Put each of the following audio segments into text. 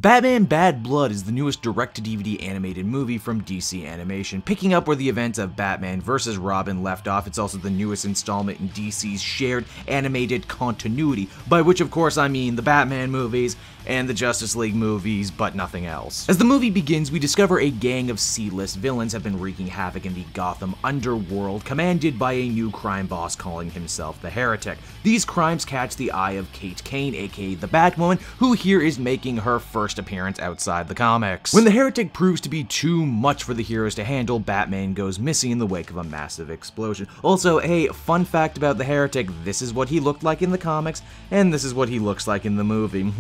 Batman Bad Blood is the newest direct-to-DVD animated movie from DC Animation. Picking up where the events of Batman vs. Robin left off, it's also the newest installment in DC's shared animated continuity, by which of course I mean the Batman movies and the Justice League movies, but nothing else. As the movie begins, we discover a gang of C-list villains have been wreaking havoc in the Gotham underworld, commanded by a new crime boss calling himself the Heretic. These crimes catch the eye of Kate Kane, aka the Batwoman, who here is making her first appearance outside the comics. When the Heretic proves to be too much for the heroes to handle, Batman goes missing in the wake of a massive explosion. Also, a fun fact about the Heretic, this is what he looked like in the comics, and this is what he looks like in the movie.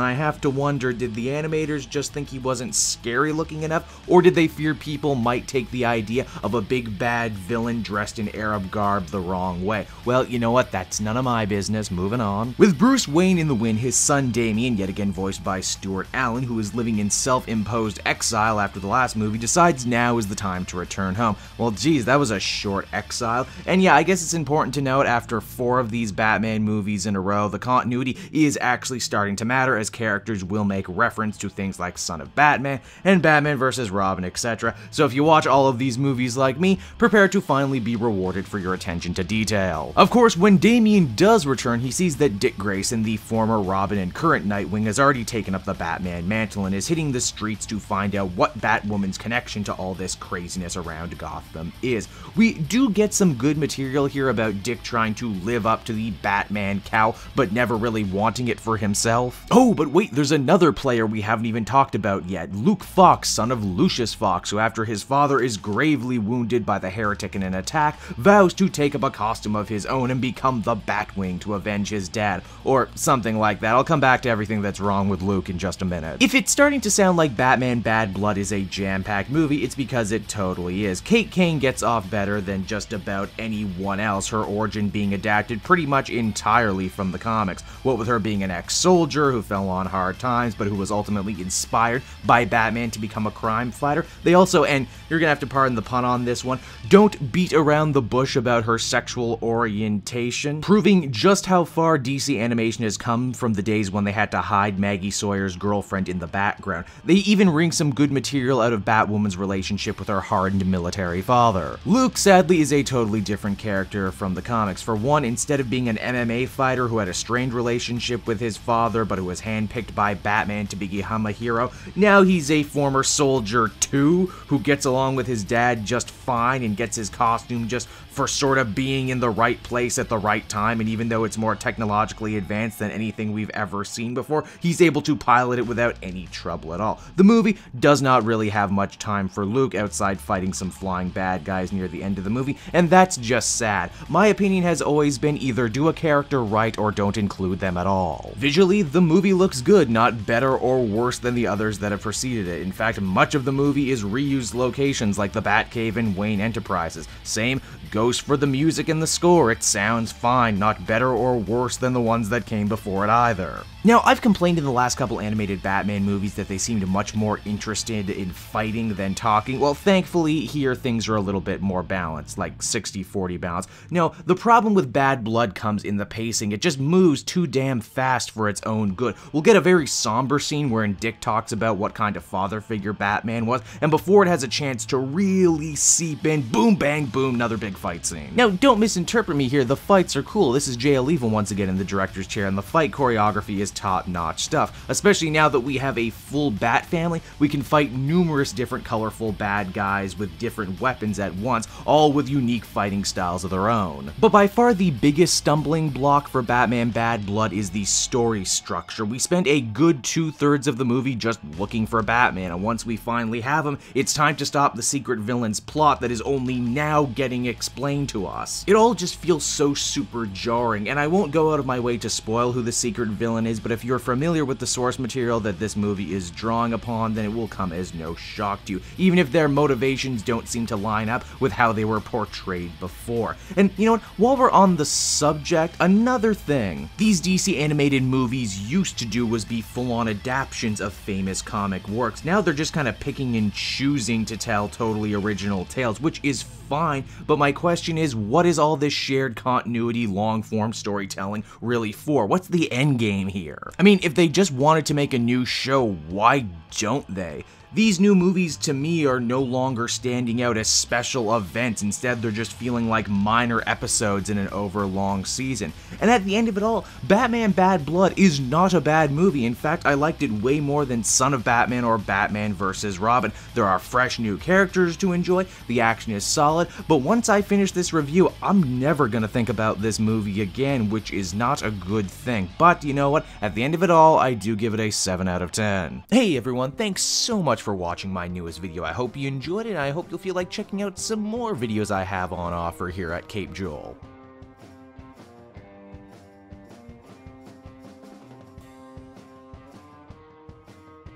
I have to wonder, did the animators just think he wasn't scary looking enough, or did they fear people might take the idea of a big bad villain dressed in Arab garb the wrong way? Well, you know what, that's none of my business, moving on. With Bruce Wayne in the win, his son Damian, yet again voiced by Stuart Allen, who is living in self-imposed exile after the last movie, decides now is the time to return home. Well, geez, that was a short exile, and yeah, I guess it's important to note after 4 of these Batman movies in a row, the continuity is actually starting to matter, as characters will make reference to things like Son of Batman and Batman vs. Robin, etc. So if you watch all of these movies like me, prepare to finally be rewarded for your attention to detail. Of course, when Damian does return, he sees that Dick Grayson, the former Robin and current Nightwing, has already taken up the Batman mantle and is hitting the streets to find out what Batwoman's connection to all this craziness around Gotham is. We do get some good material here about Dick trying to live up to the Batman cowl, but never really wanting it for himself. Oh, but wait, there's another player we haven't even talked about yet, Luke Fox, son of Lucius Fox, who after his father is gravely wounded by the Heretic in an attack, vows to take up a costume of his own and become the Batwing to avenge his dad, or something like that. I'll come back to everything that's wrong with Luke in just a minute. If it's starting to sound like Batman Bad Blood is a jam-packed movie, it's because it totally is. Kate Kane gets off better than just about anyone else, her origin being adapted pretty much entirely from the comics, what with her being an ex-soldier who fell on hard times, but who was ultimately inspired by Batman to become a crime fighter. They also, and you're gonna have to pardon the pun on this one, don't beat around the bush about her sexual orientation, proving just how far DC Animation has come from the days when they had to hide Maggie Sawyer's girlfriend in the background. They even wring some good material out of Batwoman's relationship with her hardened military father. Luke, sadly, is a totally different character from the comics. For one, instead of being an MMA fighter who had a strained relationship with his father, but who was handpicked by Batman to become a hero, now he's a former soldier too, who gets along with his dad just fine and gets his costume just for sort of being in the right place at the right time, and even though it's more technologically advanced than anything we've ever seen before, he's able to pilot it without any trouble at all. The movie does not really have much time for Luke outside fighting some flying bad guys near the end of the movie, and that's just sad. My opinion has always been either do a character right or don't include them at all. Visually, the movie looks good, not better or worse than the others that have preceded it. In fact, much of the movie is reused locations like the Batcave and Wayne Enterprises. Same goes for the music and the score. It sounds fine, not better or worse than the ones that came before it either. Now, I've complained in the last couple animated Batman movies that they seemed much more interested in fighting than talking. Well, thankfully, here things are a little bit more balanced, like 60-40 balance. No, the problem with Bad Blood comes in the pacing. It just moves too damn fast for its own good. We'll get a very somber scene wherein Dick talks about what kind of father figure Batman was, and before it has a chance to really seep in, boom, bang, boom, another big fight scene. Now, don't misinterpret me here, the fights are cool. This is Jay Oliva once again in the director's chair, and the fight choreography is top-notch stuff. Especially now that we have a full Bat family, we can fight numerous different colorful bad guys with different weapons at once, all with unique fighting styles of their own. But by far the biggest stumbling block for Batman Bad Blood is the story structure. We spend a good 2/3 of the movie just looking for Batman, and once we finally have him, it's time to stop the secret villain's plot that is only now getting explained to us. It all just feels so super jarring, and I won't go out of my way to spoil who the secret villain is, but if you're familiar with the source material that this movie is drawing upon, then it will come as no shock to you, even if their motivations don't seem to line up with how they were portrayed before. And you know what, while we're on the subject, another thing these DC animated movies used to do was be full-on adaptations of famous comic works. Now they're just kind of picking and choosing to tell totally original tales, which is fine, but my question is, what is all this shared continuity long-form storytelling really for? What's the end game here? I mean, if they just wanted to make a new show, why don't they? These new movies to me are no longer standing out as special events, instead they're just feeling like minor episodes in an overlong season. And at the end of it all, Batman Bad Blood is not a bad movie. In fact, I liked it way more than Son of Batman or Batman vs. Robin. There are fresh new characters to enjoy, the action is solid, but once I finish this review, I'm never gonna think about this movie again, which is not a good thing. But you know what? At the end of it all, I do give it a 7 out of 10. Hey everyone, thanks so much for watching my newest video. I hope you enjoyed it, and I hope you'll feel like checking out some more videos I have on offer here at Cape Joel.